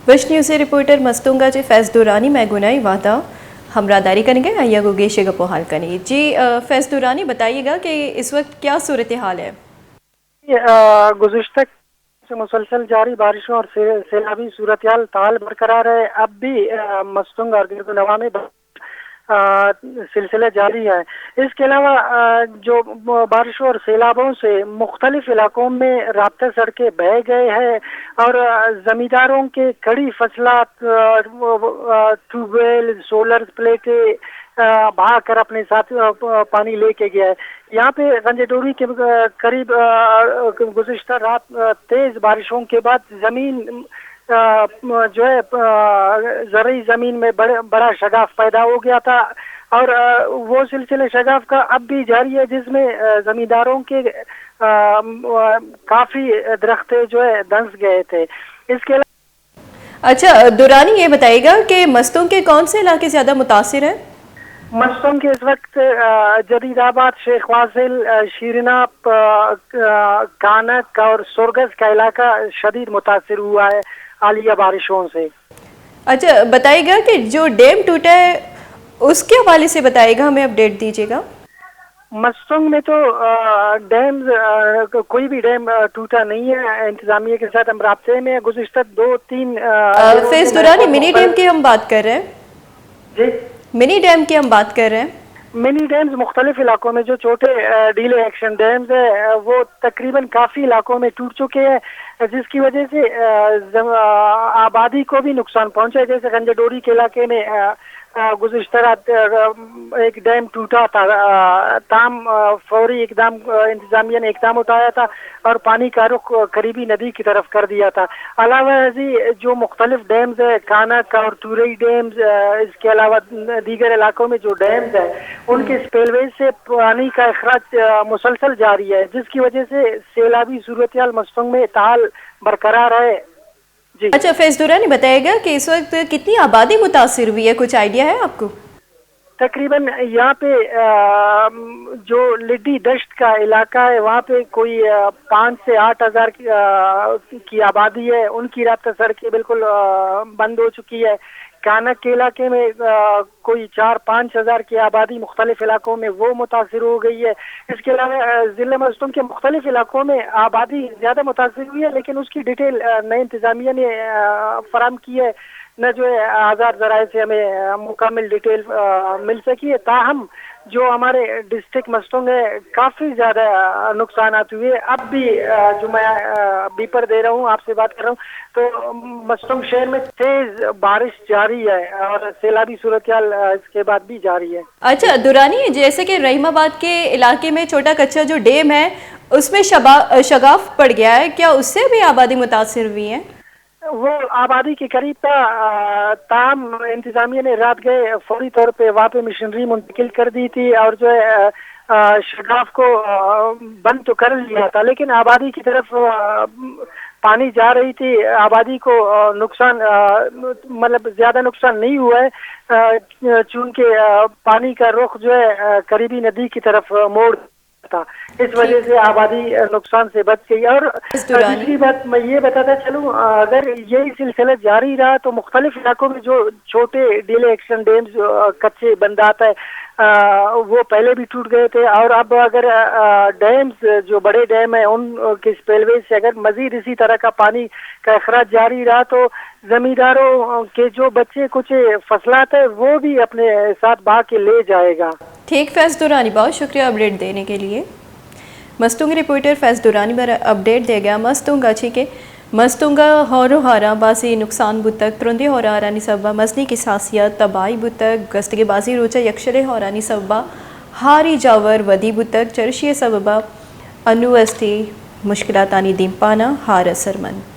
वश न्यूज़ से रिपोर्टर मस्तूंगा जी फैज़ दुरानी मैं गुनाई वादा हमरादारी करेंगे आइया को गेशे का पोहाल करेंगे जी। फैज़ दुरानी बताइएगा कि इस वक्त क्या सूरत हाल है। गुज़िश्ता से मुसलसल जारी बारिशों और सैलाबी सूरत हाल ताल बरकरार है। अब भी मस्तूंगा और गिरदुनवा में सिलसिला जारी है। इसके अलावा जो बारिशों और सैलाबों से मुख्तलिफ इलाकों में राब्ता सड़कें बह गए हैं और जमींदारों के कड़ी फसलात ट्यूबवेल सोलर प्लेटें बहा कर अपने साथ पानी लेके गया है। यहाँ पे रंजडोरी के करीब गुज़िश्ता रात तेज बारिशों के बाद जमीन जो है ज़रूरी ज़मीन में बड़ा शगाफ पैदा हो गया था और वो सिलसिले शगाफ का अब भी जारी है, जिसमें ज़मींदारों के काफ़ी दरख्तें जो है धंस गए थे। इसके अलावा अच्छा दुरानी ये बताइएगा कि मस्तूंग के कौन से इलाके ज़्यादा मुतासिर हैं। मस्तूंग के इस वक्त जदीदाबाद, शेख वासिल, शीरना, कानक और सुरगस का इलाका शदीद मुतासिर हुआ है हालिया बारिशों से। अच्छा बताइएगा कि जो डैम टूटा है उसके हवाले से बताइएगा, हमें अपडेट दीजिएगा। मस्तूंग में तो डैम कोई भी डैम टूटा नहीं है। इंतजामिया के साथ हम राब्ते में गुज़िश्ता 2-3 फैज़ दुरानी मिनी डैम की हम बात कर रहे हैं जी, मिनी डैम की हम बात कर रहे हैं। मिनी डैम्स मुख्तलिफ इलाकों में जो छोटे डीले एक्शन डैम्स है वो तकरीबन काफ़ी इलाकों में टूट चुके हैं, जिसकी वजह से आबादी को भी नुकसान पहुंचा है। जैसे गंजडोरी के इलाके में गुज़िश्ता रात एक डैम टूटा था, ताम फौरी इकदाम इंतजामिया ने इकदाम उठाया था और पानी का रुख करीबी नदी की तरफ कर दिया था। अलावा जो मुख्तलिफ डैम्स है कानक और तुरई डैम्स, इसके अलावा दीगर इलाकों में जो डैम्स है उनके स्पेलवेज से पानी का अखराज मुसलसल जारी है, जिसकी वजह से सैलाबी सूरत हाल मस्तूंग में ताल बरकरार है जी। अच्छा फैज़ दुरानी बताइएगा कि इस वक्त कितनी आबादी मुतासिर हुई है, कुछ आइडिया है आपको? तकरीबन यहाँ पे जो लिड्डी दश्त का इलाका है वहाँ पे कोई 5 से 8 हज़ार की आबादी है। उनकी राब्ता सड़कें बिल्कुल बंद हो चुकी है। कानक के इलाके में कोई 4-5 हज़ार की आबादी मुख्तलिफ इलाकों में वो मुतासिर हो गई है। इसके अलावा ज़िले मस्तूंग के मुख्तलिफ इलाकों में आबादी ज़्यादा मुतासिर हुई है, लेकिन उसकी डिटेल नई इंतजामिया ने फराम की है न जो है आज़ाद ज़राए से हमें मुकम्मल डिटेल मिल सकी है। ताहम जो हमारे डिस्ट्रिक्ट मस्तूंग है काफ़ी ज़्यादा नुकसानात हुए। अब भी जो मैं बीपर दे रहा हूँ, आपसे बात कर रहा हूँ, तो मस्तूंग शहर में तेज़ बारिश जारी है और सैलाबी सूरत हाल इसके बाद भी जारी है। अच्छा दुरानी, जैसे कि रहीमाबाद के इलाके में छोटा कच्चा जो डैम है उसमें शगाफ पड़ गया है, क्या उससे भी आबादी मुतासिर हुई है? वो आबादी के करीब था, ताम इंतजामिया ने रात गए फौरी तौर पे वहाँ पे मशीनरी मुंतकिल कर दी थी और जो है शगाफ को बंद तो कर लिया था, लेकिन आबादी की तरफ पानी जा रही थी। आबादी को नुकसान मतलब ज़्यादा नुकसान नहीं हुआ है, चूँकि पानी का रुख जो है करीबी नदी की तरफ मोड़ था, इस वजह से आबादी नुकसान से बच गई। और दूसरी बात मैं ये बताता चलूँ, अगर यही सिलसिला जारी रहा तो मुख्तलिफ इलाकों में जो छोटे डीले एक्शन डैम्स कच्चे बंदात है वो पहले भी टूट गए थे और अब अगर डैम्स जो बड़े डैम है उनके स्पेलवेज से अगर मजीद इसी तरह का पानी का अखराज जारी रहा तो जमींदारों के जो बच्चे कुछ फसलात है वो भी अपने साथ बहा के ले जाएगा। ठीक फैज़ दुरानी, बहुत शुक्रिया अपडेट देने के लिए। मस्तूंग रिपोर्टर फैज़ दुरानी पर अपडेट दे गया मस्तूंगा छी के मस्तूंगा हौरो हारा बासी नुकसान बुतक तुरंदी हौरानी सबा मसनी की सासियत तबाही बुतक गस्तगे बाजी रोचा यक्षरे हौरानी सबा हारी जावर वदी बुतक चरशी सबबा अनुवस्ती मुश्किलातानी दीपाना हार असरमंद।